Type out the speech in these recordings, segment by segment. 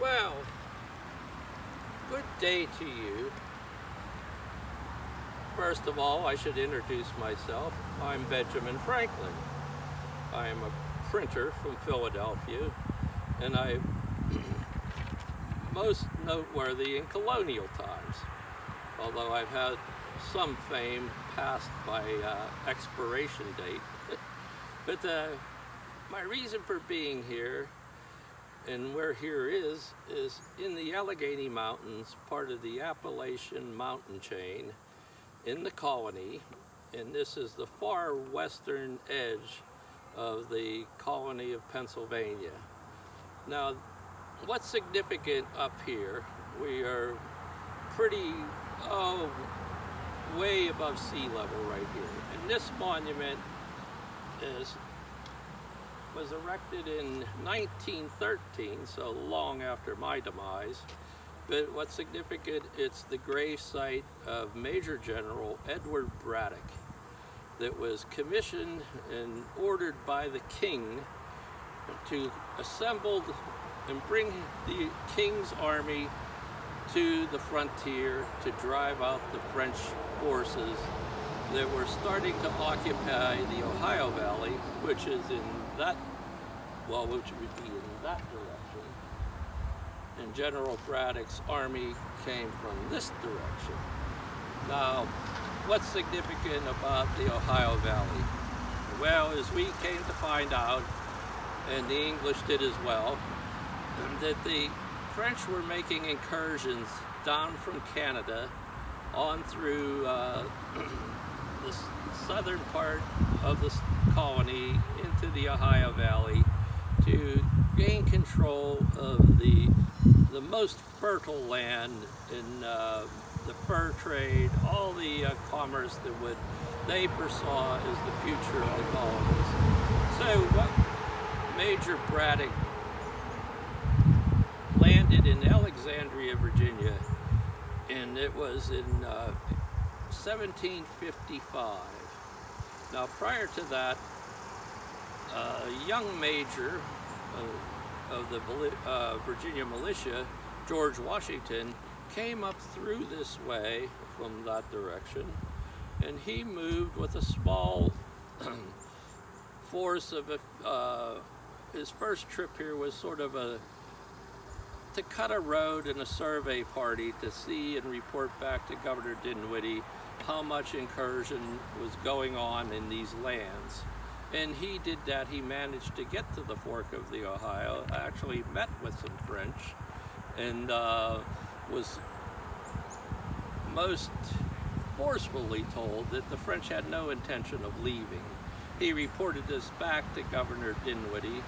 Well, good day to you. First of all, I should introduce myself. I'm Benjamin Franklin. I am a printer from Philadelphia, and I'm most noteworthy in colonial times, although I've had some fame past my expiration date. But my reason for being here, and where here is in the Allegheny Mountains, part of the Appalachian mountain chain in the colony, and this is the far western edge of the colony of Pennsylvania. Now, what's significant up here, we are pretty, way above sea level right here. And this monument was erected in 1913, so long after my demise. But what's significant, it's the grave site of Major General Edward Braddock that was commissioned and ordered by the king to assemble and bring the king's army to the frontier to drive out the French forces that were starting to occupy the Ohio Valley, which is in that, well, which would be in that direction. And General Braddock's army came from this direction. Now, what's significant about the Ohio Valley? Well, as we came to find out, and the English did as well, that the French were making incursions down from Canada on through the southern part of the colony into the Ohio Valley to gain control of the most fertile land in the fur trade, all the commerce that they foresaw as the future of the colonies. So what Major Braddock landed in Alexandria, Virginia, and it was in 1755. Now, prior to that, a young major of the Virginia militia, George Washington, came up through this way from that direction, and he moved with a small force of his first trip here was sort of to cut a road and a survey party to see and report back to Governor Dinwiddie how much incursion was going on in these lands. And he did that. He managed to get to the fork of the Ohio, actually met with some French, and was most forcefully told that the French had no intention of leaving. He reported this back to Governor Dinwiddie,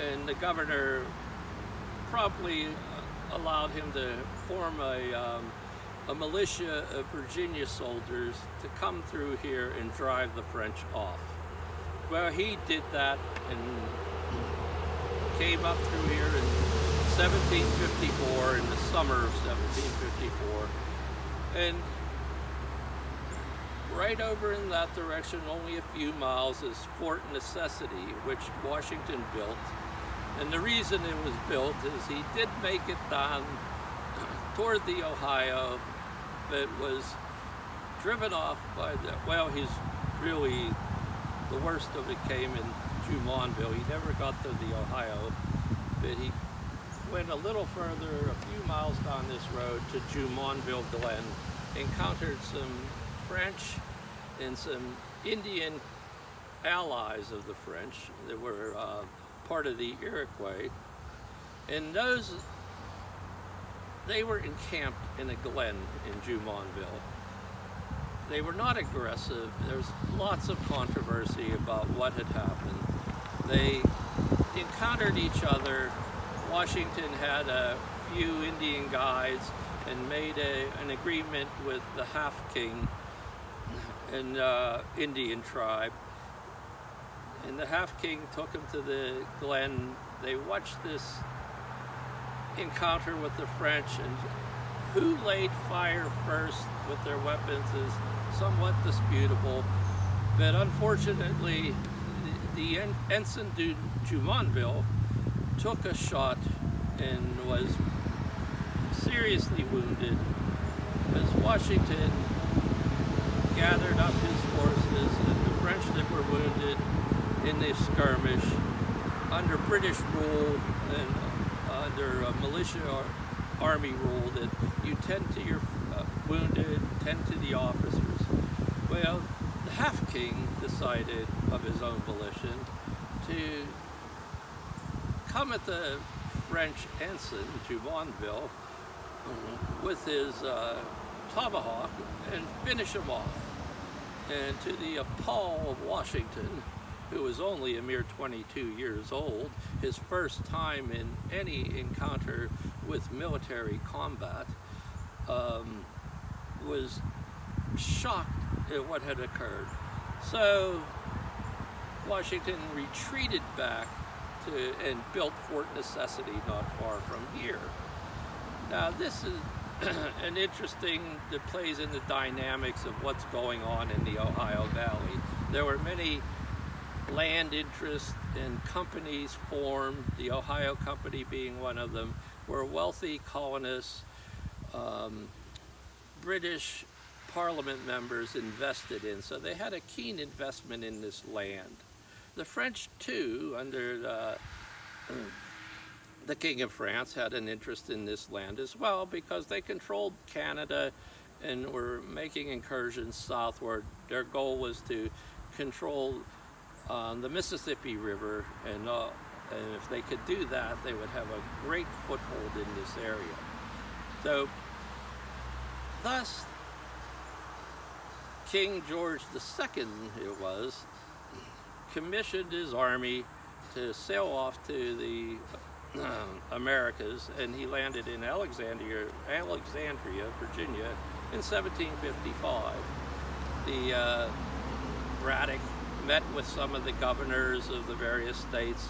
and the governor promptly allowed him to form a militia of Virginia soldiers to come through here and drive the French off. Well, he did that and came up through here in 1754, in the summer of 1754, and right over in that direction, only a few miles, is Fort Necessity, which Washington built. And the reason it was built is he did make it down toward the Ohio, but was driven off by he's really, the worst of it came in Jumonville. He never got to the Ohio, but he went a little further, a few miles down this road to Jumonville Glen, encountered some French and some Indian allies of the French that were part of the Iroquois, and they were encamped in a glen in Jumonville. They were not aggressive. There's lots of controversy about what had happened. They encountered each other. Washington had a few Indian guides and made an agreement with the Half-King, an Indian tribe. And the Half-King took him to the glen. They watched this encounter with the French, and who laid fire first with their weapons is somewhat disputable. But unfortunately, the ensign de Jumonville took a shot and was seriously wounded as Washington gathered up his forces, and the French that were wounded in this skirmish under British rule and under militia army rule, that you tend to your wounded, tend to the officers. Well, the half-king decided of his own volition to come at the French ensign, Jumonville, with his tomahawk and finish him off. And to the appall of Washington, who was only a mere 22 years old, his first time in any encounter with military combat, was shocked at what had occurred. So Washington retreated back and built Fort Necessity not far from here. Now this is an interesting, that plays in the dynamics of what's going on in the Ohio Valley. There were many land interests and companies formed, the Ohio Company being one of them, where wealthy colonists, British Parliament members invested in. So they had a keen investment in this land. The French too, under the King of France, had an interest in this land as well, because they controlled Canada and were making incursions southward. Their goal was to control the Mississippi River, and if they could do that, they would have a great foothold in this area. So, thus, King George II, it was, commissioned his army to sail off to the Americas, and he landed in Alexandria, Virginia, in 1755. The Braddock met with some of the governors of the various states,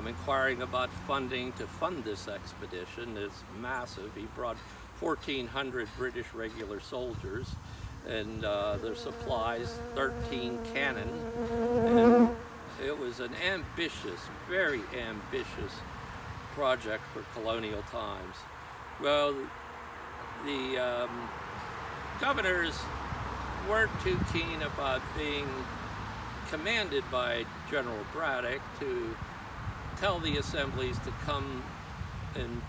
inquiring about funding to fund this expedition. It's massive. He brought 1,400 British regular soldiers, and their supplies, 13 cannon. And it was an ambitious, very ambitious project for colonial times. Well, the governors weren't too keen about being commanded by General Braddock to tell the assemblies to come and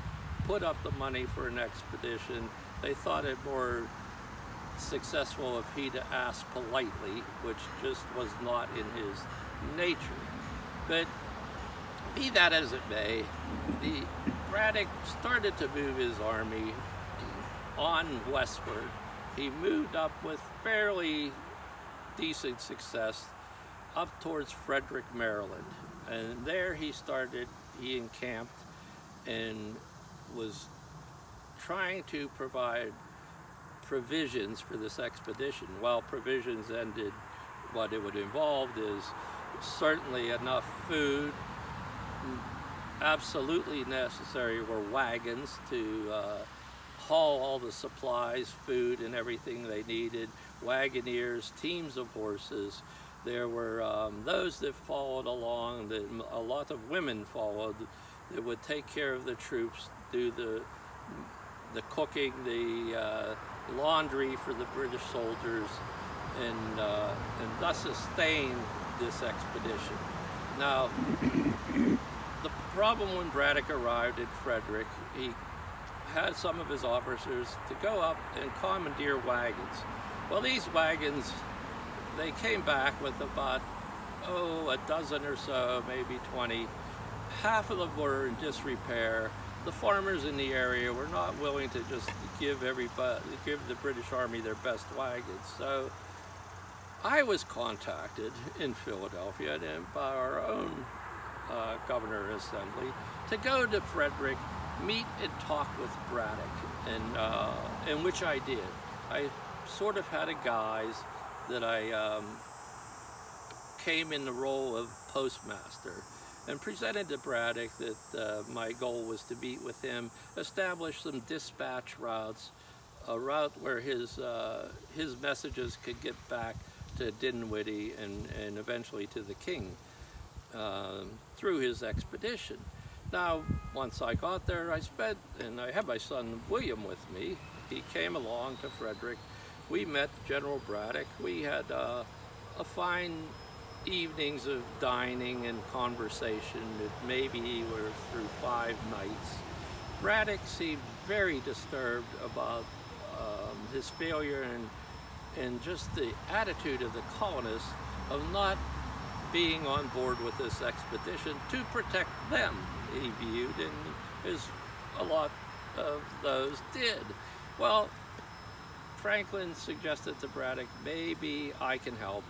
put up the money for an expedition. They thought it more successful if he'd asked politely, which just was not in his nature. But be that as it may, Braddock started to move his army on westward. He moved up with fairly decent success up towards Frederick, Maryland. And there he encamped and was trying to provide provisions for this expedition. While provisions ended, what it would involve is certainly enough food. Absolutely necessary were wagons to haul all the supplies, food, and everything they needed, wagoneers, teams of horses. There were those that followed along, a lot of women followed, that would take care of the troops, do the cooking, the laundry for the British soldiers, and thus sustain this expedition. Now, the problem when Braddock arrived at Frederick, he had some of his officers to go up and commandeer wagons. Well, these wagons, they came back with about, a dozen or so, maybe 20. Half of them were in disrepair. The farmers in the area were not willing to just give the British Army their best wagons. So I was contacted in Philadelphia by our own governor and assembly to go to Frederick, meet and talk with Braddock, and which I did. I sort of had a guise that I came in the role of postmaster, and presented to Braddock that my goal was to meet with him, establish some dispatch routes, a route where his messages could get back to Dinwiddie and eventually to the king through his expedition. Now, once I got there, and I had my son William with me. He came along to Frederick. We met General Braddock. We had a fine evenings of dining and conversation that maybe were through 5 nights. Braddock seemed very disturbed about his failure and just the attitude of the colonists of not being on board with this expedition to protect them, he viewed, and as a lot of those did. Well, Franklin suggested to Braddock, maybe I can help.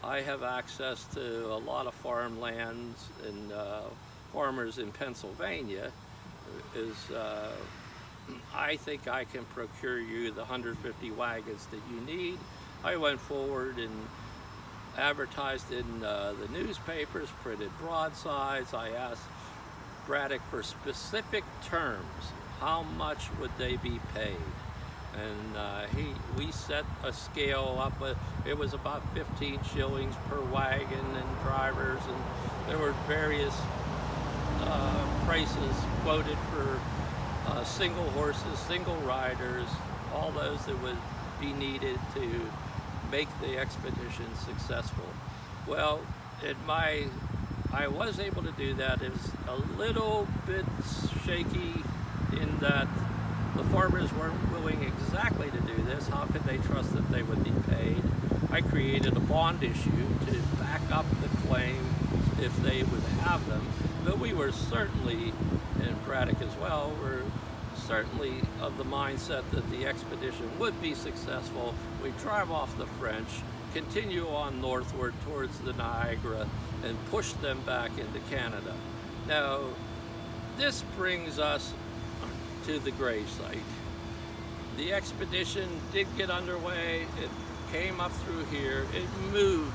I have access to a lot of farmlands and farmers in Pennsylvania. I think I can procure you the 150 wagons that you need. I went forward and advertised in the newspapers, printed broadsides. I asked Braddock for specific terms. How much would they be paid? And we set a scale up. It was about 15 shillings per wagon and drivers, and there were various prices quoted for single horses, single riders, all those that would be needed to make the expedition successful. Well, I was able to do that. It was a little bit shaky in that the farmers weren't willing exactly to do this. How could they trust that they would be paid? I created a bond issue to back up the claim if they would have them. But we were certainly, and Braddock as well, were certainly of the mindset that the expedition would be successful. We drive off the French, continue on northward towards the Niagara, and push them back into Canada. Now, this brings us to the grave site. The expedition did get underway. It came up through here. It moved.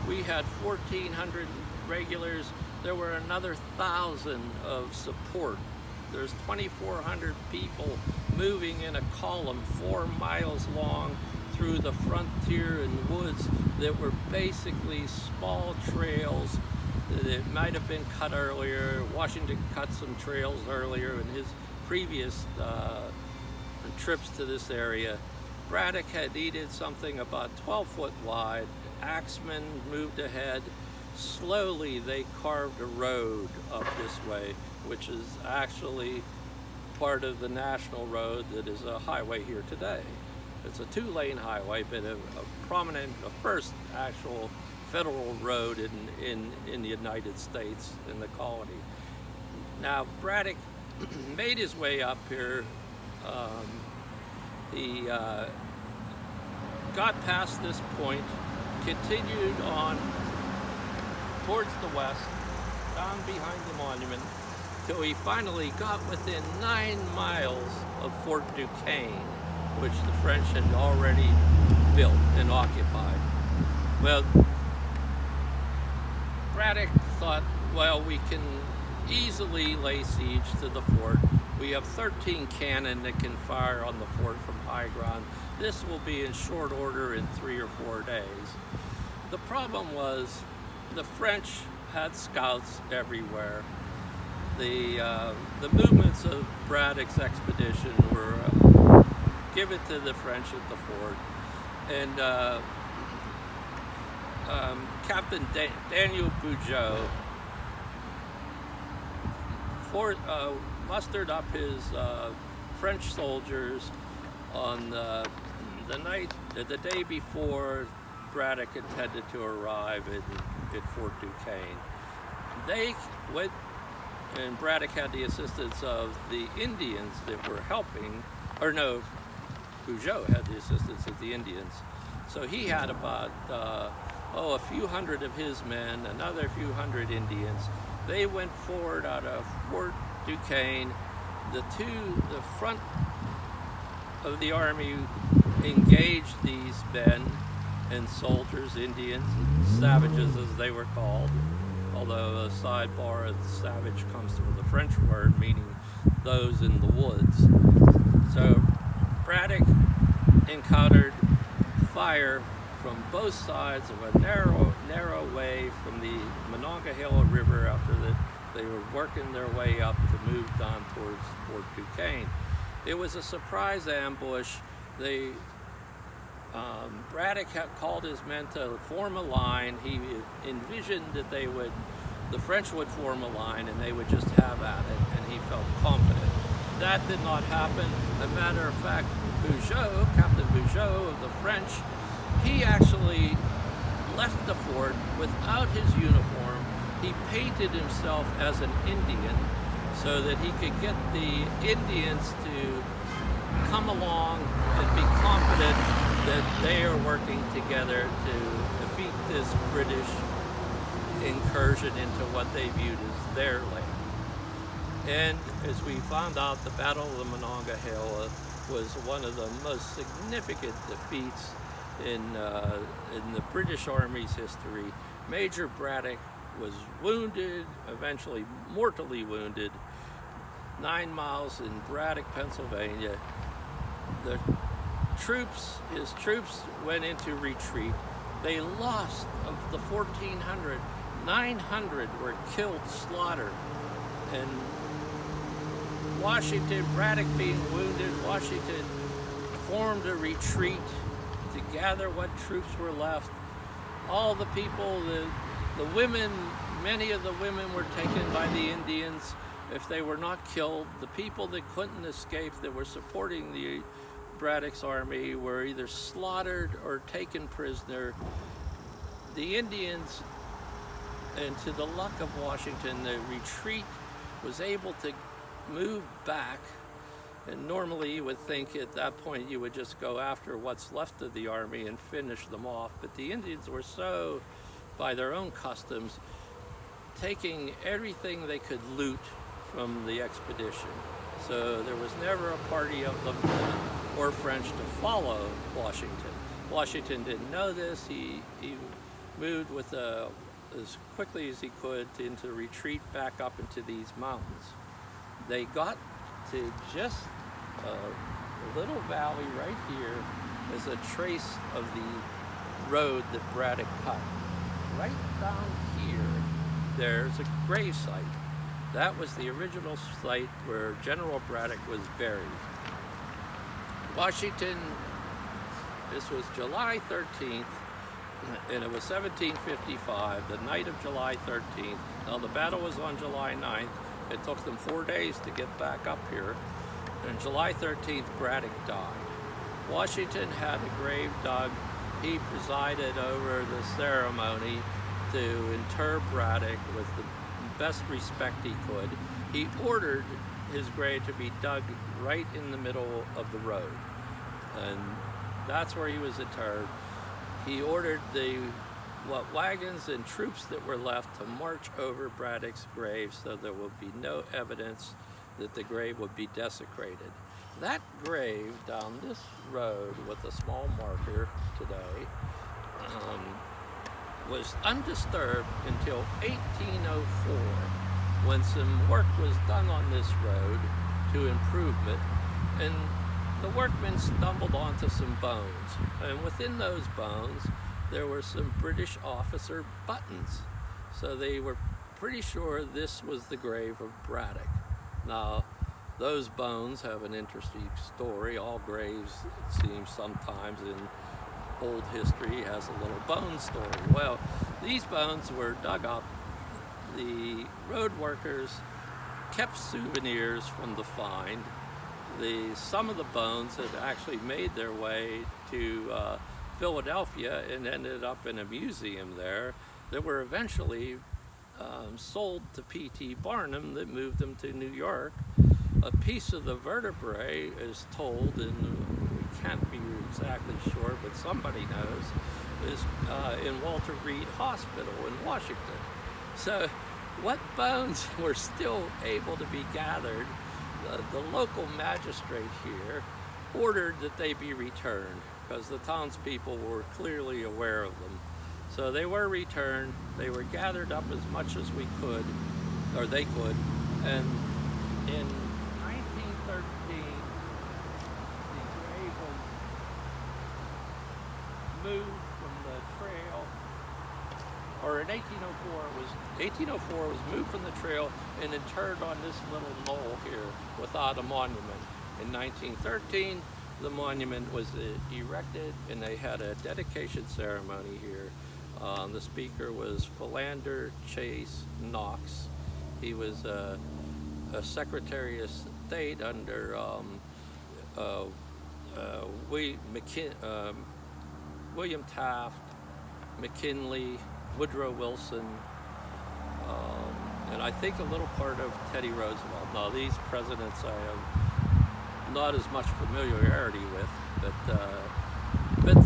We had 1,400 regulars. There were another 1,000 of support. There's 2,400 people moving in a column 4 miles long through the frontier and woods that were basically small trails that might have been cut earlier. Washington cut some trails earlier in his previous trips to this area. Braddock had needed something about 12 foot wide. Axemen moved ahead. Slowly they carved a road up this way, which is actually part of the national road that is a highway here today. It's a 2-lane highway, but a first actual federal road in the United States, in the colony. Now, Braddock made his way up here. He got past this point, continued on towards the west, down behind the monument, till he finally got within 9 miles of Fort Duquesne, which the French had already built and occupied. Well, Braddock thought, well, we can easily lay siege to the fort. We have 13 cannon that can fire on the fort from high ground. This will be in short order in 3 or 4 days. The problem was the French had scouts everywhere. The movements of Braddock's expedition were given to the French at the fort, and Captain Daniel Boujou mustered up his French soldiers on the day before Braddock intended to arrive at Fort Duquesne. They went, and Braddock had the assistance of the Indians that were helping, or no, Boujou had the assistance of the Indians. So he had about a few hundred of his men, another few hundred Indians. They went forward out of Fort Duquesne. The front of the army engaged these men and soldiers, Indians, savages as they were called, although a sidebar, savage comes from the French word meaning those in the woods. So Braddock encountered fire from both sides of a narrow way from the Monongahela River after the They were working their way up to move down towards Fort Duquesne. It was a surprise ambush. Braddock had called his men to form a line. He envisioned that the French would form a line and they would just have at it, and he felt confident. That did not happen. As a matter of fact, Boujou, Captain Boujou of the French, he actually left the fort without his uniform. He painted himself as an Indian so that he could get the Indians to come along and be confident that they are working together to defeat this British incursion into what they viewed as their land. And as we found out, the Battle of the Monongahela was one of the most significant defeats in the British Army's history. Major Braddock was wounded, eventually mortally wounded, 9 miles in Braddock, Pennsylvania. His troops went into retreat. They lost, of the 1,400, 900 were killed, slaughtered. And Braddock being wounded, Washington formed a retreat to gather what troops were left. All the people, the women, many of the women were taken by the Indians. If they were not killed, the people that couldn't escape, that were supporting the Braddock's army, were either slaughtered or taken prisoner. The Indians, and to the luck of Washington, the retreat was able to move back. And normally you would think at that point you would just go after what's left of the army and finish them off. But the Indians were so, by their own customs, taking everything they could loot from the expedition. So there was never a party of them or French to follow Washington. Washington didn't know this. He moved with as quickly as he could into retreat back up into these mountains. They got to just a little valley right here as a trace of the road that Braddock cut. Right down here, there's a grave site. That was the original site where General Braddock was buried. Washington, this was July 13th, and it was 1755, the night of July 13th. Now the battle was on July 9th. It took them 4 days to get back up here. And July 13th, Braddock died. Washington had a grave dug. He presided over the ceremony to inter Braddock with the best respect he could. He ordered his grave to be dug right in the middle of the road. And that's where he was interred. He ordered the wagons and troops that were left to march over Braddock's grave so there would be no evidence that the grave would be desecrated. That grave down this road with a small marker today was undisturbed until 1804, when some work was done on this road to improve it, and the workmen stumbled onto some bones, and within those bones there were some British officer buttons. So they were pretty sure this was the grave of Braddock. Now, those bones have an interesting story. All graves, it seems, sometimes in old history has a little bone story. Well, these bones were dug up. The road workers kept souvenirs from the find. Some of the bones had actually made their way to Philadelphia and ended up in a museum there that were eventually sold to P.T. Barnum, that moved them to New York. A piece of the vertebrae is told, and we can't be exactly sure, but somebody knows, is in Walter Reed Hospital in Washington. So what bones were still able to be gathered, the local magistrate here ordered that they be returned because the townspeople were clearly aware of them. So they were returned. They were gathered up as much as we could, or they could, and in 1913, the grave was moved from the trail or in 1804 was moved from the trail and interred on this little knoll here without a monument. In 1913, the monument was erected and they had a dedication ceremony here. The speaker was Philander Chase Knox. He was a Secretary of State under William Taft, McKinley, Woodrow Wilson, and I think a little part of Teddy Roosevelt. Now these presidents I have not as much familiarity with, but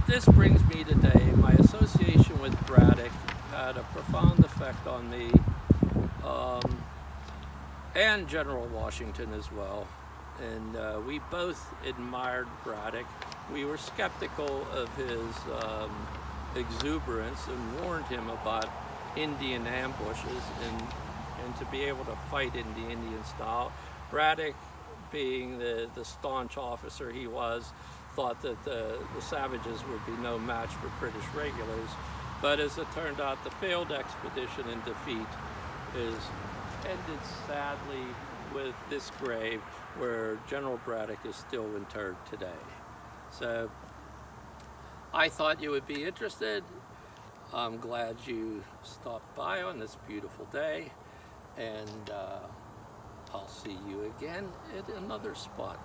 this brings me today. My association with Braddock had a profound effect on me, and General Washington as well. And we both admired Braddock. We were skeptical of his exuberance and warned him about Indian ambushes and to be able to fight in the Indian style. Braddock, being the staunch officer he was, thought that the savages would be no match for British regulars. But as it turned out, the failed expedition and defeat ended sadly with this grave where General Braddock is still interred today. So I thought you would be interested. I'm glad you stopped by on this beautiful day, and I'll see you again at another spot.